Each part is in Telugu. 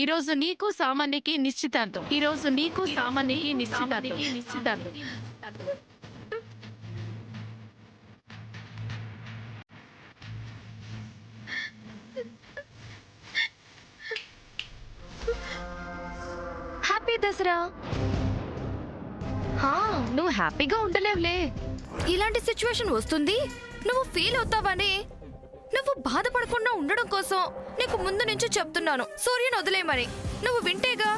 ఈరోజు నీకు సామాన్యకి నిశ్చితార్థం. ఈరోజు నీకు సామాన్యకి నిశ్చితార్థం. హ్యాపీ దసరా. నువ్వు హ్యాపీగా ఉండలేవులే. ఇలాంటి సిచ్యువేషన్ వస్తుంది, నువ్వు ఫీల్ అవుతావని, నువ్వు బాధపడకుండా ఉండడం కోసం నీకు ముందు నుంచి చెప్తున్నాను సూర్యుని వదిలేయమని. నువ్వు వింటేగా.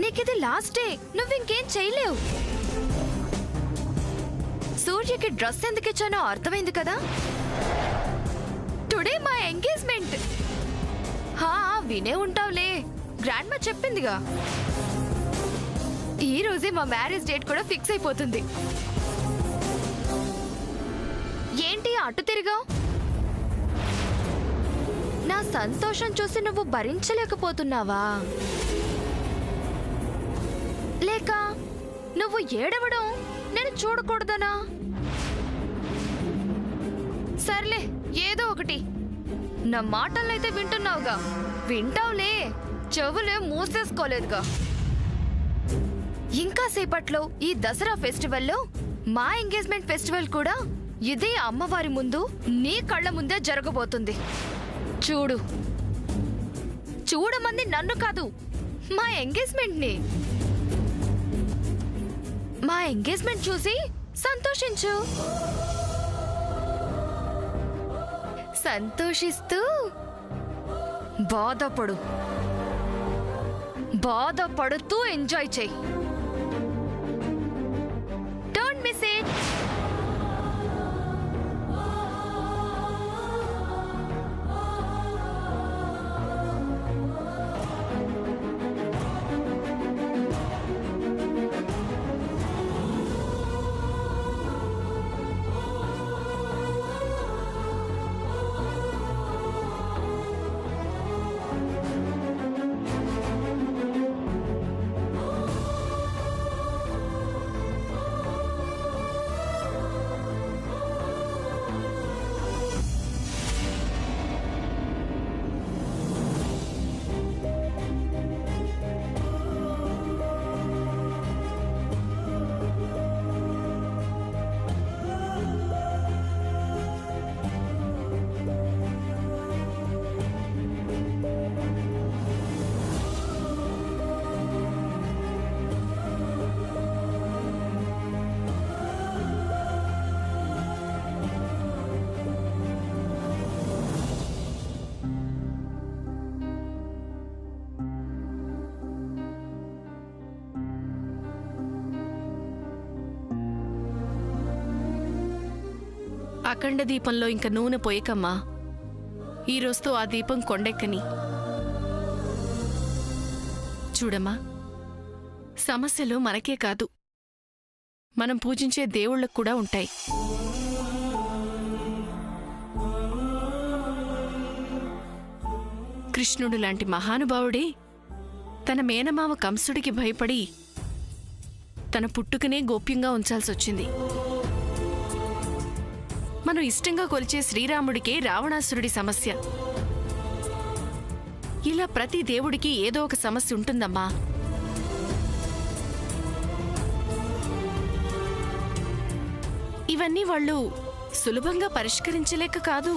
నీకిది లాస్ట్ డే, నువ్వు ఇంకేం చేయలేవు. సూర్యకి డ్రెస్ ఎందుకు ఇచ్చానో అర్థమైంది కదా. టుడే మా ఎంగేజ్మెంట్. వినే ఉంటావులే, గ్రాండ్ మా చెప్పిందిగా. ఈ రోజే మా మ్యారేజ్ డేట్ కూడా ఫిక్స్ అయిపోతుంది. ఏంటి అటు తిరిగావు? నా సంతోషం చూసి నువ్వు భరించలేకపోతున్నావా? లేక నువ్వు ఏడవడం నేను చూడకూడదనా? సర్లే, ఏదో ఒకటి. నా మాటలైతే వింటున్నావుగా. వింటావులే, చెవులే మూసేసుకోలేదుగా. ఇంకా సేపట్లో ఈ దసరా ఫెస్టివల్లో మా ఎంగేజ్మెంట్ ఫెస్టివల్ కూడా ఇదే అమ్మవారి ముందు నీ కళ్ళ ముందే జరగబోతుంది. చూడు, చూడమంది నన్ను కాదు, మా ఎంగేజ్మెంట్ ని. మా ఎంగేజ్మెంట్ చూసి సంతోషించు. సంతోషిస్తూ బాధపడుతూ ఎంజాయ్ చెయ్యి. Don't miss it. అఖండ దీపంలో ఇంక నూనె పోయకమ్మా. ఈ రోజుతో ఆ దీపం కొండెక్కని. చూడమ్మా, సమస్యలు మనకే కాదు, మనం పూజించే దేవుళ్ళకు కూడా ఉంటాయి. కృష్ణుడు లాంటి మహానుభావుడే తన మేనమామ కంసుడికి భయపడి తన పుట్టుకనే గోప్యంగా ఉంచాల్సొచ్చింది. మనం ఇష్టంగా కొలిచే శ్రీరాముడికే రావణాసురుడి సమస్య. ఇలా ప్రతి దేవుడికి ఏదో ఒక సమస్య ఉంటుందమ్మా. ఇవన్నీ వాళ్ళు సులభంగా పరిష్కరించలేక కాదు.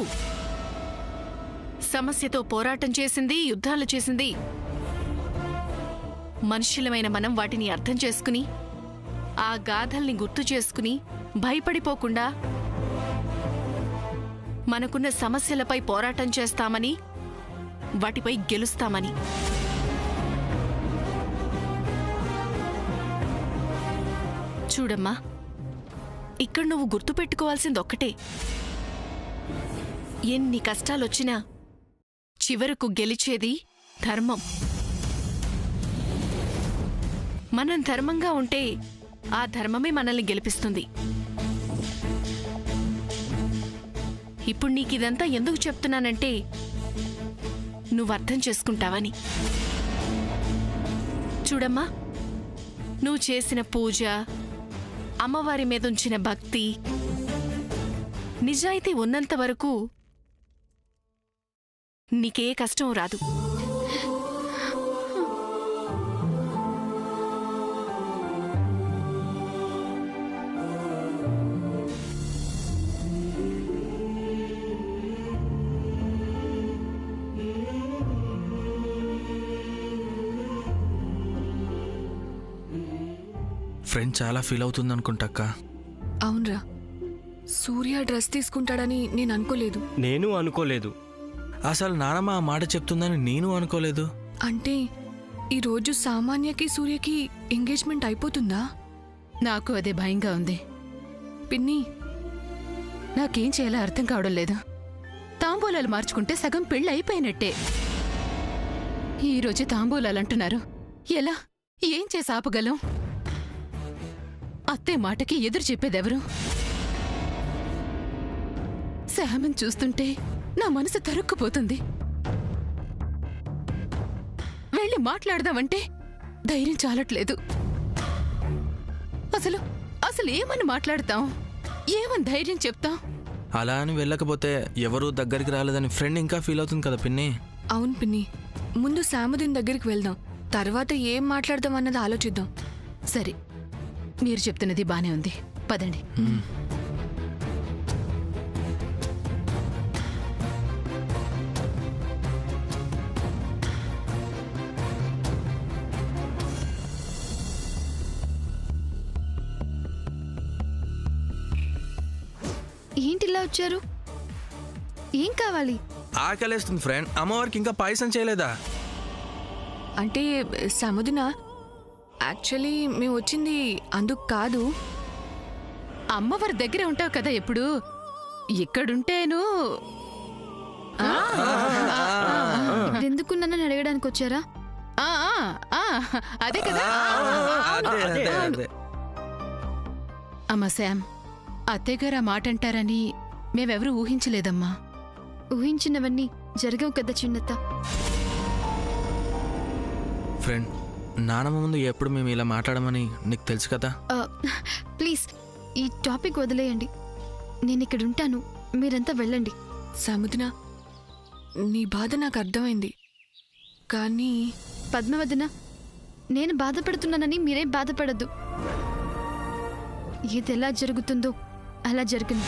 సమస్యతో పోరాటం చేసింది, యుద్ధాలు చేసింది మనుష్యులమైన మనం వాటిని అర్థం చేసుకుని, ఆ గాథల్ని గుర్తు చేసుకుని భయపడిపోకుండా మనకున్న సమస్యలపై పోరాటం చేస్తామని, వాటిపై గెలుస్తామని. చూడమ్మా, ఇక్కడ నువ్వు గుర్తుపెట్టుకోవాల్సిందొక్కటే. ఎన్ని కష్టాలొచ్చినా చివరకు గెలిచేది ధర్మం. మనం ధర్మంగా ఉంటే ఆ ధర్మమే మనల్ని గెలిపిస్తుంది. ఇప్పుడు నీకిదంతా ఎందుకు చెప్తున్నానంటే నువ్వు అర్థం చేసుకుంటావని. చూడమ్మా, నువ్వు చేసిన పూజ, అమ్మవారి మీదుంచిన భక్తి, నిజాయితీ ఉన్నంత వరకు నీకే కష్టం రాదు. ఫ్రెండ్ చాలా ఫీల్ అవుతుంది అనుకుంటాక్క. అవునరా, సూర్య డ్రెస్ తీసుకుంటాడని నేను అనుకోలేదు. నేను అనుకోలేదు. అసలు నానమ్మ ఆ మాట చెప్తుందని నేను అనుకోలేదు. అంటే ఈరోజు సామాన్యకి సూర్యకి ఎంగేజ్మెంట్ అయిపోతుందా? నాకు అదే భయంగా ఉంది. పిన్ని, నాకేం చేయాలో అర్థం కావడం లేదు. తాంబూలాలు మార్చుకుంటే సగం పెళ్ళి అయిపోయినట్టే. ఈరోజు తాంబూలాలంటున్నారు. ఎలా? ఏం చేసి ఆపగలం? అత్తే మాటకి ఎదురు చెప్పేదెవరు? శామన్ చూస్తుంటే నా మనసు తరుక్కుపోతుంది. వెళ్ళి మాట్లాడదామంటే ధైర్యం చాలట్లేదు. అసలు అసలు ఏమని మాట్లాడతాం? ఏమని ధైర్యం చెప్తాం? అలా అని వెళ్ళకపోతే ఎవరూ దగ్గరికి రాలేదని ఫ్రెండ్ ఇంకా ఫీల్ అవుతుంది కదా పిన్ని. అవును పిన్ని, ముందు సాముదీన్ దగ్గరికి వెళ్దాం, తర్వాత ఏం మాట్లాడదాం అన్నది ఆలోచిద్దాం. సరే, మీరు చెప్తున్నది బానే ఉంది. పదండి. ఏంటిలా వచ్చారు? ఏం కావాలి? ఆకలేస్తుంది ఫ్రెండ్. అమ్మవారికి ఇంకా పాయసం చేయలేదా? అంటే సాముదీనా, యాక్చువల్లీ మేము వచ్చింది అందుకు కాదు. అమ్మవారి దగ్గరే ఉంటావు కదా ఎప్పుడు. ఇక్కడుంటేను ఎందుకు నన్ను అడగడానికి వచ్చారా? ఆ, ఆ, ఆ, అదే కదా. అదే. అమ్మా శామ్, అత్తయ్యగారు ఆ మాట అంటారని మేమెవరూ ఊహించలేదమ్మా. ఊహించినవన్నీ జరగవు కదా చిన్నత్త. ఫ్రెండ్, నానమ్మ ముందు ఎప్పుడు మేము ఇలా మాట్లాడమని నీకు తెలుసు కదా. ప్లీజ్ ఈ టాపిక్ వదిలేయండి. నేను ఇక్కడ ఉంటాను, మీరంతా వెళ్ళండి. సాముదీనా, నీ బాధ నాకు అర్థమైంది, కానీ పద్మవదన, నేను బాధపడుతున్నానని మీరేం బాధపడద్దు. ఏది ఎలా జరుగుతుందో అలా జరుగును.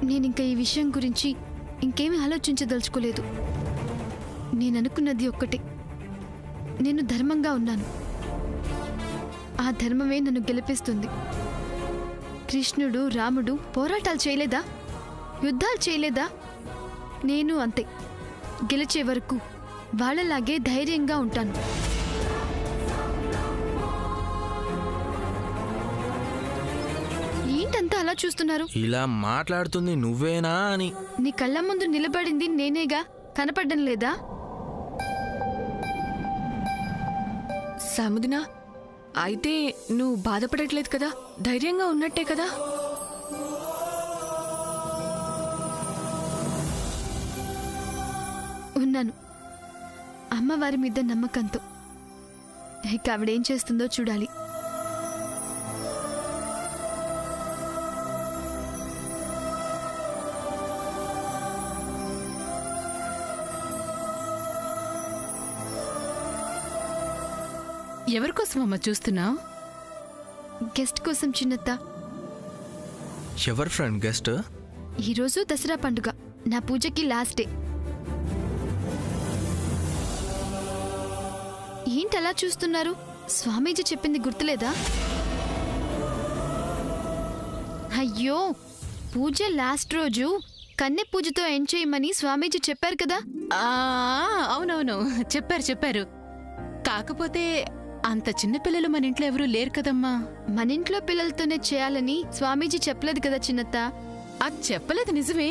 నేనింక ఈ విషయం గురించి ఇంకేమీ ఆలోచించదలుచుకోలేదు. నేననుకున్నది ఒక్కటే, నేను ధర్మంగా ఉన్నాను. ఆ ధర్మమే నన్ను గెలిపిస్తుంది. కృష్ణుడు, రాముడు పోరాటాలు చేయలేదా? యుద్ధాలు చేయలేదా? నేను అంతే. గెలిచే వరకు వాళ్ళలాగే ధైర్యంగా ఉంటాను. ఏంటంతా అలా చూస్తున్నారు? ఇలా మాట్లాడుతుంది నువ్వేనా అని. నీ కళ్ళ ముందు నిలబడింది నేనేగా, కనపడ్డం లేదా? సాముదీనా, అయితే నువ్వు బాధపడట్లేదు కదా, ధైర్యంగా ఉన్నట్టే కదా? ఉన్నాను, అమ్మవారి మీద నమ్మకంతో. ఇక ఆవిడేం చేస్తుందో చూడాలి. ఎవరికోసం అమ్మ చూస్తున్నావు? గెస్ట్ కోసం చిన్నత్త. ఎవరు ఫ్రెండ్ గెస్ట్? ఈరోజు దసరా పండుగ, నా పూజకి లాస్ట్ డే. ఏంటలా చూస్తున్నారు? స్వామీజీ చెప్పింది గుర్తులేదా? అయ్యో, పూజ లాస్ట్ రోజు కన్నె పూజతో ఎండ్ చేయమని స్వామీజీ చెప్పారు కదా. అవునవును, చెప్పారు. కాకపోతే అంత చిన్నపిల్లలు మన ఇంట్లో ఎవరూ లేరు కదమ్మా. మన ఇంట్లో పిల్లలతోనే చేయాలని స్వామీజీ చెప్పలేదు కదా చిన్నత్త. అది చెప్పలేదు నిజమే,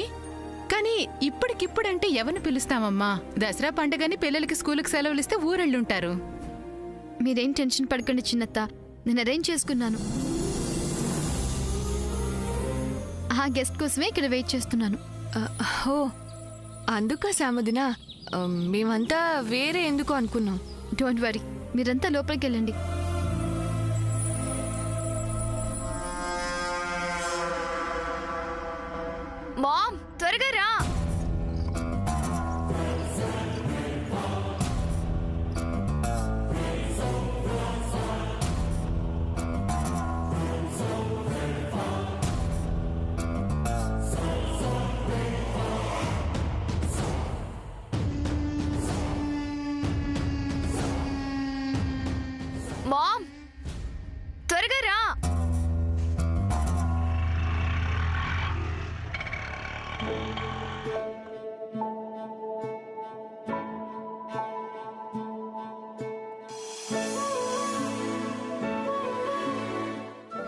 కానీ ఇప్పటికిప్పుడంటే ఎవరిని పిలుస్తామమ్మా? దసరా పండగని పిల్లలకి స్కూలుకి సెలవులు ఇస్తే ఊరెళ్ళుంటారు. మీరేం టెన్షన్ పడకండి చిన్నత్త, నేను అరేంజ్ చేసుకున్నాను. ఆ గెస్ట్ కోసమే ఇక్కడ వెయిట్ చేస్తున్నాను. హో, అందుకా సాముదీనా, మేమంతా వేరే ఎందుకు అనుకున్నాం. డోంట్ వరీ, మీరంతా లోపలికి వెళ్ళండి. మామ్, త్వరగా రా.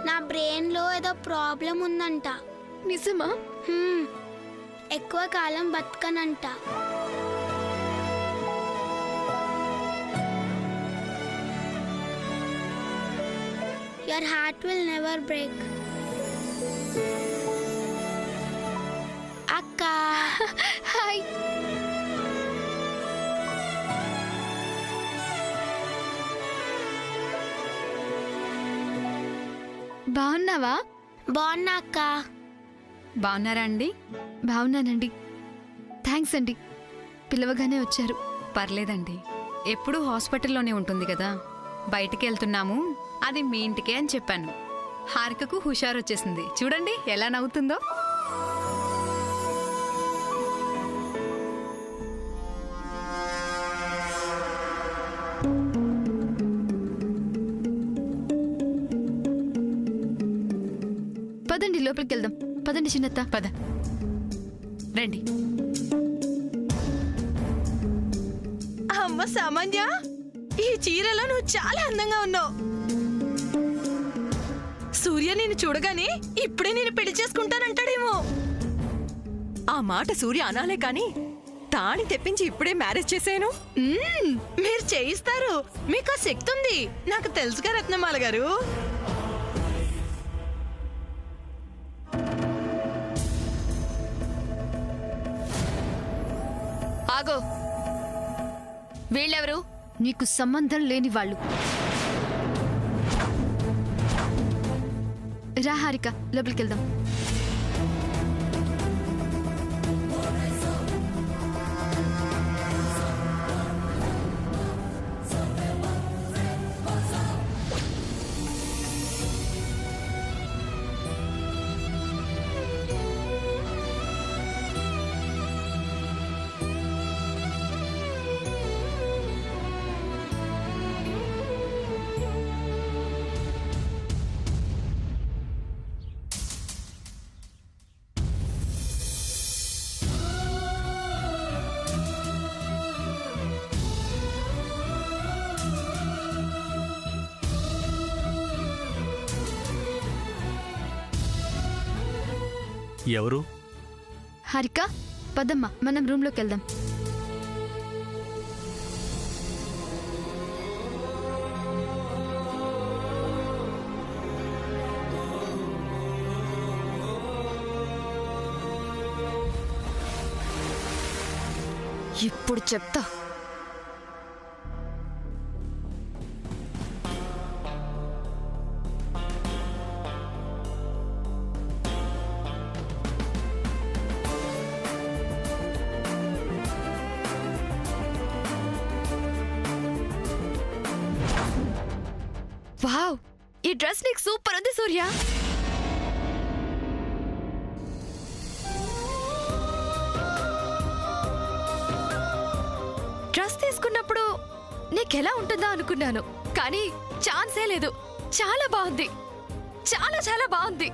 నా బ్రెయిన్లో ఏదో ప్రాబ్లం ఉందంట. నిజమా? ఎక్కువ కాలం బతకనంట. Your heart will never break. అక్క. హాయ్. బాగున్నావా? బాగున్నా అక్క. బాగున్నారా అండి? బాగున్నానండి. థ్యాంక్స్ అండి, పిలవగానే వచ్చారు. పర్లేదండి, ఎప్పుడూ హాస్పిటల్లోనే ఉంటుంది కదా, బయటికి వెళ్తున్నాము, అది మీ ఇంటికే అని చెప్పాను. హారికకు హుషారొచ్చేసింది, చూడండి ఎలా నవ్వుతుందో. పదండి లోపలికి వెళ్దాం. పదండి చిన్నత్త. పద రండి. అమ్మ సామాన్య, ఈ చీరలో నువ్వు చాలా అందంగా ఉన్నావు. సూర్య నిన్ను చూడగానే ఇప్పుడే నేను పెళ్లి చేసుకుంటానంటాడేమో. ఆ మాట సూర్య అనాలే కాని తాళి తెప్పించి ఇప్పుడే మ్యారేజ్ చేశాను. మీరు చేయిస్తారు, మీకు ఆ శక్తి ఉంది, నాకు తెలుసుగా రత్నమాల గారు. ఆగో, వీళ్ళెవరు? నీకు సంబంధం లేని వాళ్ళు. రా హారిక, లోపలికి వెళ్దాం. ఎవరు? హారిక, పదమ్మ, మనం రూమ్లోకి వెళ్దాం. ఇప్పుడు చెప్తా. వావ్, ఈ డ్రెస్ నీకు సూపర్ ఉంది సూర్య. డ్రెస్ తీసుకున్నప్పుడు నీకెలా ఉంటుందా అనుకున్నాను, కానీ ఛాన్సే లేదు. చాలా బాగుంది, చాలా చాలా బాగుంది.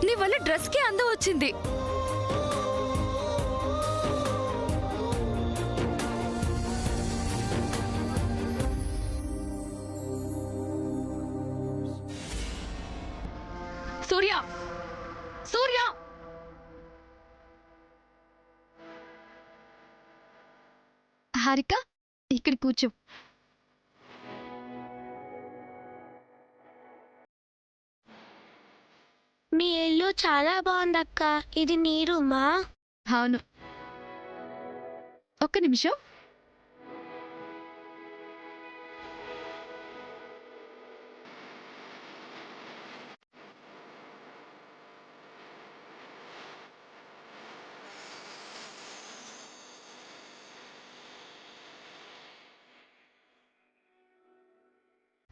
నీ వల్ల డ్రెస్కి అందం వచ్చింది. సూర్య, సూర్య, హారిక ఇక్కడ కూర్చో. మీ ఇల్లు చాలా బాగుందక్క. ఇది నీ రూమా? అవును, ఒక్క నిమిషం.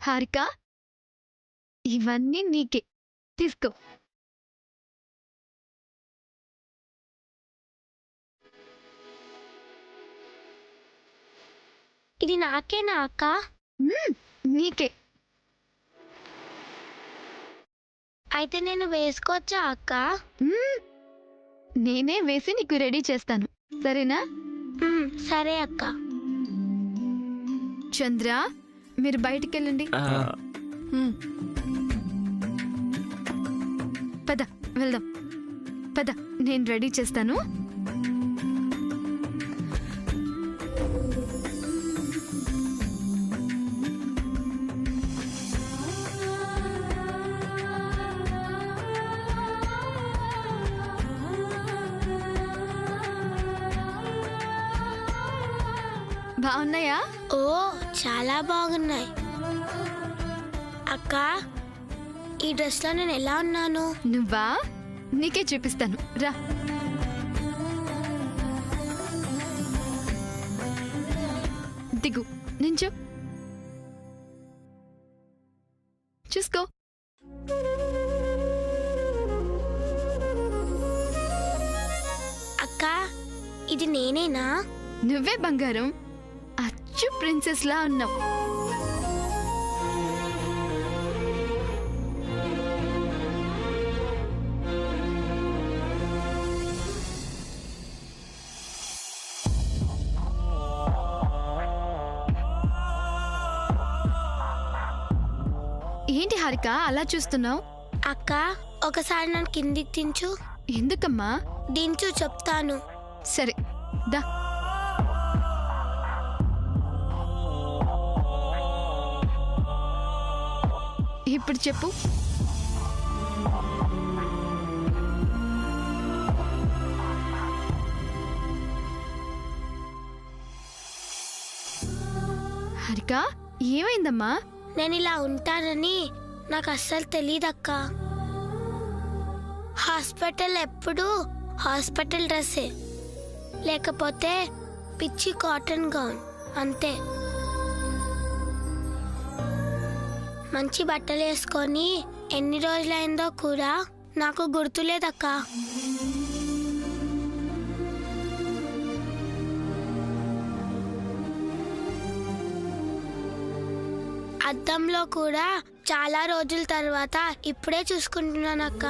హారిక, ఇవన్నీ నీకే, తీసుకో. ఇది నాకేనా అక్క? నీకే. అయితే నేను వేసుకోవచ్చా అక్క? నేనే వేసి నీకు రెడీ చేస్తాను, సరేనా? సరే అక్క. చంద్ర, మీరు బయటికి వెళ్ళండి. పద వెళ్దాం, పద, నేను రెడీ చేస్తాను. బాగున్నాయా? ఓ చాలా బాగున్నాయి అక్క. ఈ డ్రెస్లో నేను ఎలా ఉన్నాను? నువ్వా? నీకే చూపిస్తాను, రా. దిగు, నించో, చూసుకో. అక్క ఇది నేనేనా? నువ్వే బంగారం, అచ్చు ప్రిన్సెస్ లా ఉన్నావు. ఏంటి హారిక అలా చూస్తున్నావు? అక్క ఒకసారి నన్ను కిందికి దించు. ఎందుకమ్మా? దించు చెప్తాను. సరే దా. ఇప్పుడు చెప్పు. హారిక ఏమైందమ్మా? నేను ఇలా ఉంటానని నాకు అస్సలు తెలియదక్క. హాస్పిటల్ ఎప్పుడు హాస్పిటల్ డ్రెస్సే, లేకపోతే పిచ్చి కాటన్ గౌన్ అంతే. మంచి బట్టలు వేసుకొని ఎన్ని రోజులైందో కూడా నాకు గుర్తులేదక్క. అద్దంలో కూడా చాలా రోజుల తర్వాత ఇప్పుడే చూసుకుంటున్నానక్క.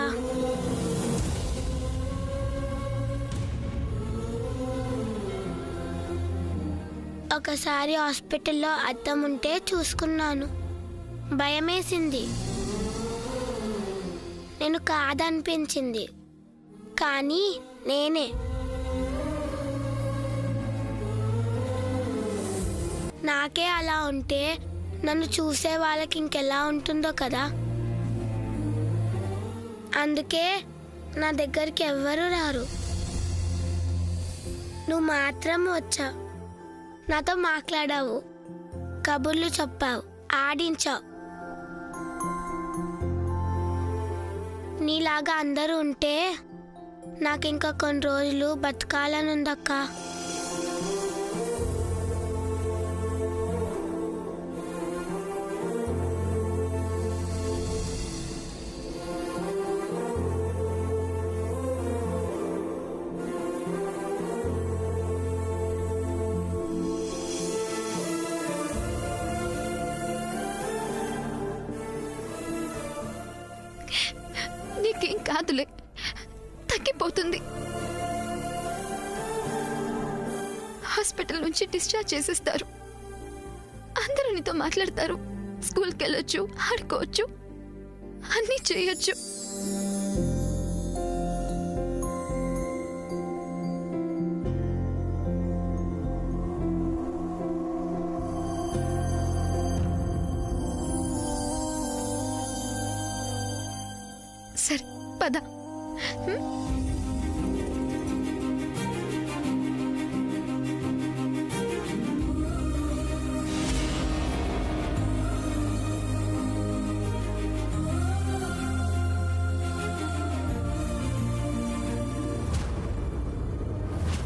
ఒకసారి హాస్పిటల్లో అద్దం ఉంటే చూసుకున్నాను, భయమేసింది. నేను కాదనిపించింది, కానీ నేనే. నాకే అలా ఉంటే నన్ను చూసే వాళ్ళకి ఇంకెలా ఉంటుందో కదా. అందుకే నా దగ్గరికి ఎవ్వరూ రారు. నువ్వు మాత్రం వచ్చావు, నాతో మాట్లాడావు, కబుర్లు చెప్పావు, ఆడించావు. నీలాగా అందరూ ఉంటే నాకు ఇంకా కొన్ని రోజులు బతకాలనుందక్క. నీకేం కాదులే, తగ్గిపోతుంది. హాస్పిటల్ నుంచి డిశ్చార్జ్ చేసేస్తారు. అందరూ నీతో మాట్లాడతారు, స్కూల్కి వెళ్ళొచ్చు, ఆడుకోవచ్చు, అన్నీ చేయొచ్చు. సరే పద.